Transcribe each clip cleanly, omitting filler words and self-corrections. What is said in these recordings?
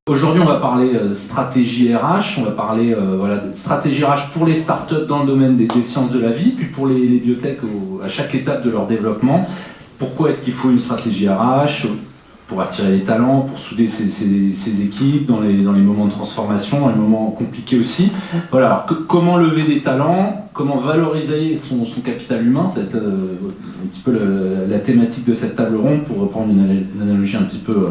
Aujourd'hui, on va parler stratégie RH, on va parler de stratégie RH pour les startups dans le domaine des sciences de la vie, puis pour les biotech à chaque étape de leur développement. Pourquoi est-ce qu'il faut une stratégie RH ? Pour attirer les talents, pour souder ses équipes dans les moments de transformation, dans les moments compliqués aussi. Voilà, alors comment lever des talents, comment valoriser son capital humain, c'est un petit peu la thématique de cette table ronde, pour reprendre une analogie un petit peu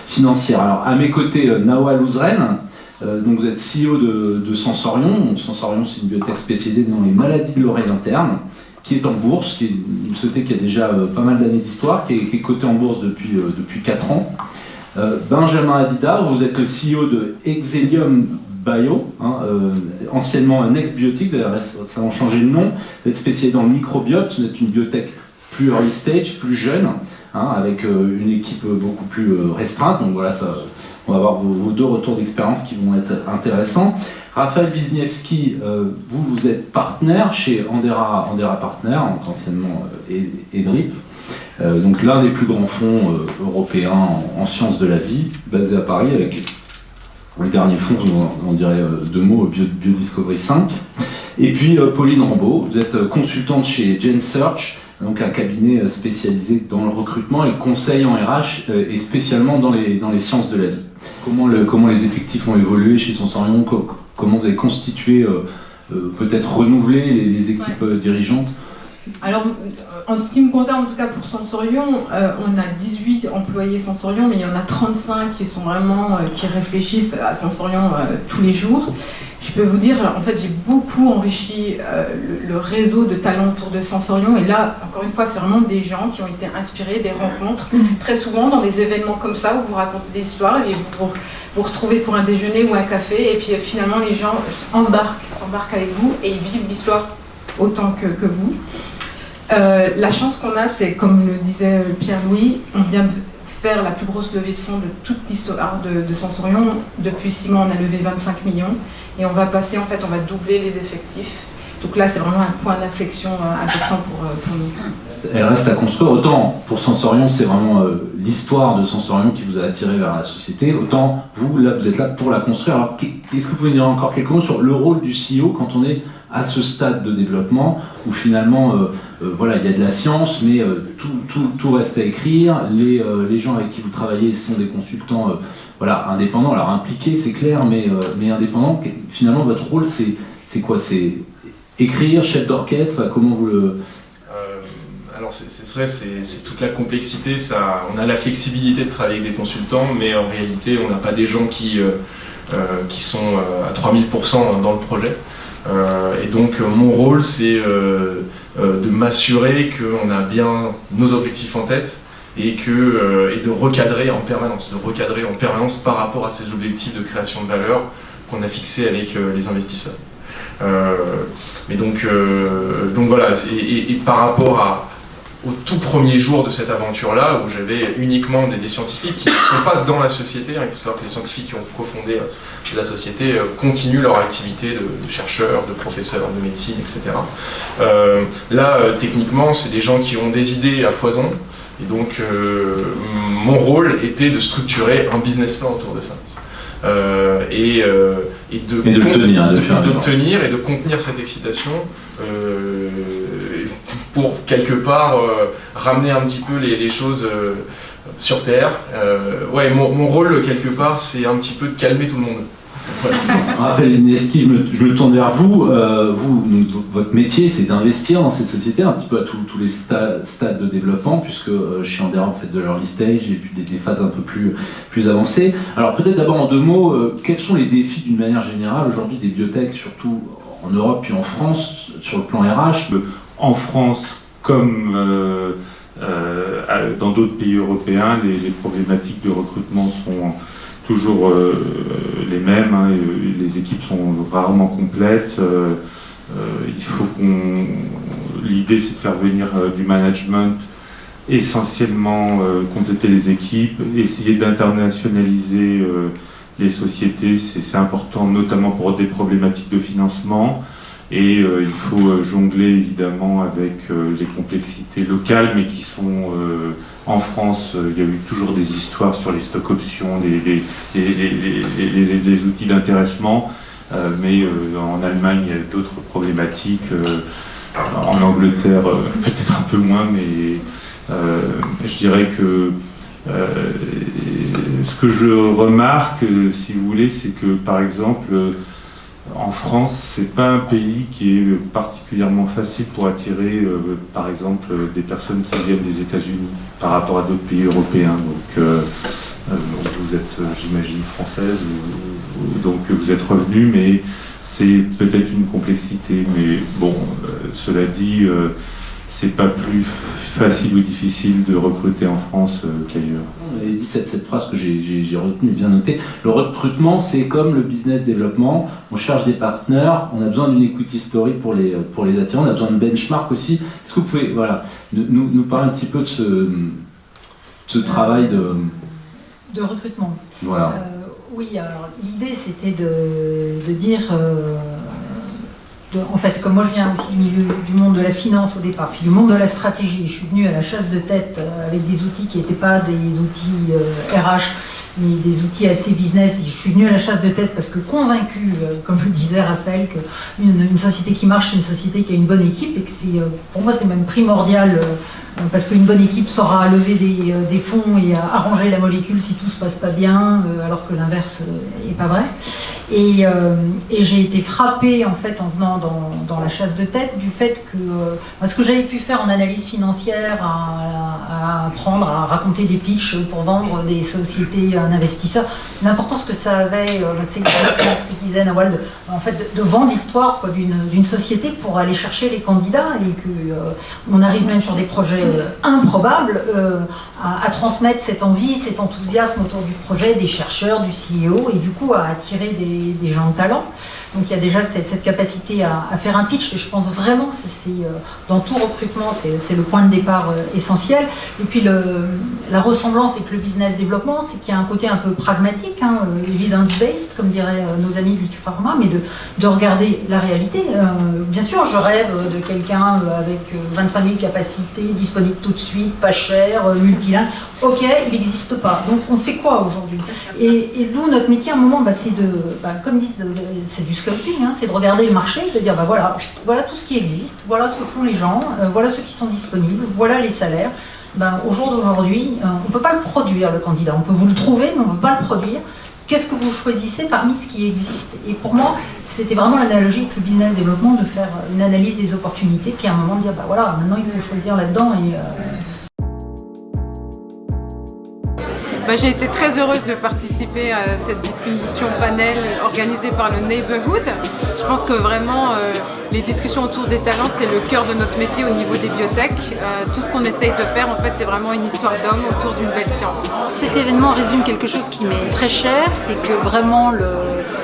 financière. Alors à mes côtés, Nawal Ouzren, donc vous êtes CEO de Sensorion. Donc, Sensorion, c'est une biotech spécialisée dans les maladies de l'oreille interne, qui est en bourse, qui est une société qui a déjà pas mal d'années d'histoire, qui est cotée en bourse depuis 4 ans. Benjamin Hadida, vous êtes le CEO de Exelium Bio, anciennement Next Biotics, ça a changé de nom. Vous êtes spécialisé dans le microbiote, vous êtes une biotech plus early stage, plus jeune, avec une équipe beaucoup plus restreinte. Donc voilà, on va avoir vos 2 retours d'expérience qui vont être intéressants. Raphaël Wisniewski, vous êtes partenaire chez Andera Partners, anciennement EDRIP, donc l'un des plus grands fonds européens en sciences de la vie, basé à Paris, avec le dernier fonds, on dirait 2 mots, Biodiscovery 5. Et puis Pauline Rambaud, vous êtes consultante chez GenSearch, donc un cabinet spécialisé dans le recrutement et le conseil en RH, et spécialement dans les sciences de la vie. Comment les effectifs ont évolué chez Sensorion, comment vous avez constitué, peut-être renouvelé les équipes dirigeantes? Alors, en ce qui me concerne, en tout cas pour Sensorion, on a 18 employés Sensorion, mais il y en a 35 qui sont vraiment, qui réfléchissent à Sensorion tous les jours. Je peux vous dire, en fait, j'ai beaucoup enrichi le réseau de talents autour de Sensorion, et là, encore une fois, c'est vraiment des gens qui ont été inspirés, des rencontres, très souvent dans des événements comme ça, où vous racontez des histoires, et vous retrouvez pour un déjeuner ou un café, et puis finalement, les gens s'embarquent avec vous, et ils vivent l'histoire autant que vous. La chance qu'on a, c'est, comme le disait Pierre-Louis, on vient de faire la plus grosse levée de fonds de toute l'histoire de Sensorion. Depuis 6 mois, on a levé 25 millions et on va passer, en fait, on va doubler les effectifs. Donc là, c'est vraiment un point d'inflexion important pour nous. Elle reste à construire. Autant pour Sensorion, c'est vraiment l'histoire de Sensorion qui vous a attiré vers la société. Autant vous, là, vous êtes là pour la construire. Alors, est-ce que vous pouvez dire encore quelques mots sur le rôle du CEO quand on est à ce stade de développement où finalement, voilà, il y a de la science, mais tout reste à écrire. Les gens avec qui vous travaillez sont des consultants, voilà, indépendants. Alors impliqués, c'est clair, mais indépendants. Finalement, votre rôle, c'est quoi? C'est écrire, chef d'orchestre, comment vous le... Alors c'est toute la complexité, on a la flexibilité de travailler avec des consultants, mais en réalité on n'a pas des gens qui sont à 3000% dans le projet. Et donc mon rôle c'est de m'assurer qu'on a bien nos objectifs en tête et de recadrer en permanence par rapport à ces objectifs de création de valeur qu'on a fixés avec les investisseurs. Mais donc voilà, et par rapport au tout premier jour de cette aventure-là, où j'avais uniquement des scientifiques qui ne sont pas dans la société, il faut savoir que les scientifiques qui ont cofondé la société continuent leur activité de chercheurs, de professeurs de médecine, etc. Là, techniquement, c'est des gens qui ont des idées à foison, et donc mon rôle était de structurer un business plan autour de ça. Et de tenir et de contenir cette excitation pour quelque part ramener un petit peu les choses sur terre. Ouais, mon rôle quelque part c'est un petit peu de calmer tout le monde. Voilà. Raphaël Wisniewski, je me tourne vers vous. Votre métier, c'est d'investir dans ces sociétés, un petit peu à tous les stades de développement, puisque chez Andera, vous faites de l'early stage et puis des phases un peu plus avancées. Alors peut-être d'abord en 2 mots, quels sont les défis d'une manière générale aujourd'hui des biotech, surtout en Europe puis en France, sur le plan RH? En France, comme dans d'autres pays européens, les problématiques de recrutement sont toujours les mêmes, hein, les équipes sont rarement complètes. Il faut l'idée c'est de faire venir du management, essentiellement compléter les équipes, essayer d'internationaliser les sociétés, c'est important notamment pour des problématiques de financement. Et il faut jongler évidemment avec les complexités locales, mais qui sont en France. Il y a eu toujours des histoires sur les stock options, les outils d'intéressement, mais en Allemagne, il y a d'autres problématiques. En Angleterre, peut-être un peu moins, mais je dirais que ce que je remarque, si vous voulez, c'est que par exemple, en France, c'est pas un pays qui est particulièrement facile pour attirer, par exemple, des personnes qui viennent des États-Unis par rapport à d'autres pays européens. Donc vous êtes, j'imagine, française, donc vous êtes revenu, mais c'est peut-être une complexité. Mais bon, cela dit, c'est pas plus facile ou difficile de recruter en France qu'ailleurs. On avait dit cette phrase que j'ai retenue, bien notée. Le recrutement, c'est comme le business développement. On cherche des partenaires, on a besoin d'une écoute historique pour les attirer, on a besoin de benchmark aussi. Est-ce que vous pouvez nous parler un petit peu de ce travail de recrutement? Voilà. Oui, alors l'idée c'était de dire... en fait, comme moi je viens aussi du milieu du monde de la finance au départ, puis du monde de la stratégie, je suis venue à la chasse de tête avec des outils qui n'étaient pas des outils RH, mais des outils assez business. Et je suis venue à la chasse de tête parce que convaincue, comme le disait Raphaël, qu'une société qui marche, c'est une société qui a une bonne équipe, et que pour moi c'est même primordial, parce qu'une bonne équipe saura lever des fonds et arranger la molécule si tout se passe pas bien, alors que l'inverse n'est pas vrai. Et j'ai été frappée en fait en venant dans la chasse de tête du fait que ce que j'avais pu faire en analyse financière, à apprendre à raconter des pitchs pour vendre des sociétés à un investisseur, l'importance que ça avait, c'est exactement ce que disait Nawal, en fait, de vendre l'histoire d'une société pour aller chercher les candidats, et qu'on arrive même sur des projets improbables à transmettre cette envie, cet enthousiasme autour du projet des chercheurs, du CEO, et du coup à attirer des gens de talent. Donc il y a déjà cette capacité à faire un pitch, et je pense vraiment que c'est dans tout recrutement, c'est le point de départ essentiel. Et puis la ressemblance avec le business développement, c'est qu'il y a un côté un peu pragmatique, evidence-based, comme diraient nos amis Big Pharma, mais de regarder la réalité. Bien sûr, je rêve de quelqu'un avec 25 000 capacités, disponible tout de suite, pas cher, multilingue. Ok, il n'existe pas. Donc on fait quoi aujourd'hui? Et nous, notre métier à un moment, c'est comme disent, c'est du scouting, c'est de regarder le marché, de dire voilà tout ce qui existe, voilà ce que font les gens, voilà ceux qui sont disponibles, voilà les salaires. Au jour d'aujourd'hui, on ne peut pas le produire, le candidat. On peut vous le trouver, mais on ne peut pas le produire. Qu'est-ce que vous choisissez parmi ce qui existe? Et pour moi, c'était vraiment l'analogie avec le business développement, de faire une analyse des opportunités, puis à un moment de dire maintenant il faut choisir là-dedans. J'ai été très heureuse de participer à cette discussion panel organisée par le Neighborhood. Je pense que vraiment les discussions autour des talents, c'est le cœur de notre métier au niveau des biotech. Tout ce qu'on essaye de faire, en fait, c'est vraiment une histoire d'homme autour d'une belle science. Cet événement résume quelque chose qui m'est très cher, c'est que vraiment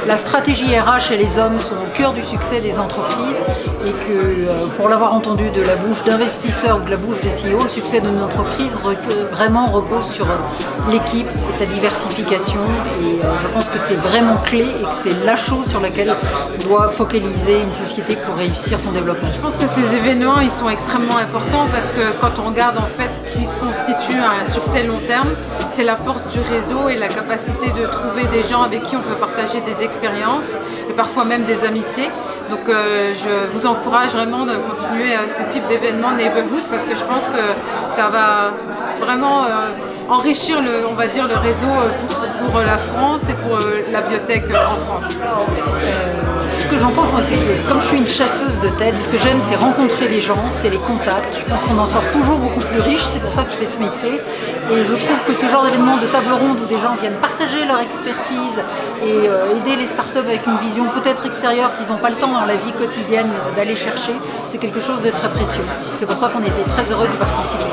la stratégie RH et les hommes sont au cœur du succès des entreprises, et que pour l'avoir entendu de la bouche d'investisseurs ou de la bouche de CEO, le succès d'une entreprise vraiment repose sur l'équipe et sa diversification, et je pense que c'est vraiment clé, et que c'est la chose sur laquelle doit focaliser une société pour réussir son développement. Je pense que ces événements, ils sont extrêmement importants, parce que quand on regarde en fait ce qui se constitue un succès long terme, c'est la force du réseau et la capacité de trouver des gens avec qui on peut partager des expériences et parfois même des amitiés. Donc je vous encourage vraiment de continuer ce type d'événement Neighborhood, parce que je pense que ça va vraiment enrichir le réseau pour la France et pour la biotech en France. Ce que j'en pense, moi, c'est que comme je suis une chasseuse de tête, ce que j'aime, c'est rencontrer des gens, c'est les contacts. Je pense qu'on en sort toujours beaucoup plus riche, c'est pour ça que je fais ce métier. Et je trouve que ce genre d'événement de table ronde où des gens viennent partager leur expertise et aider les startups avec une vision peut-être extérieure qu'ils n'ont pas le temps dans la vie quotidienne d'aller chercher, c'est quelque chose de très précieux. C'est pour ça qu'on était très heureux d'y participer.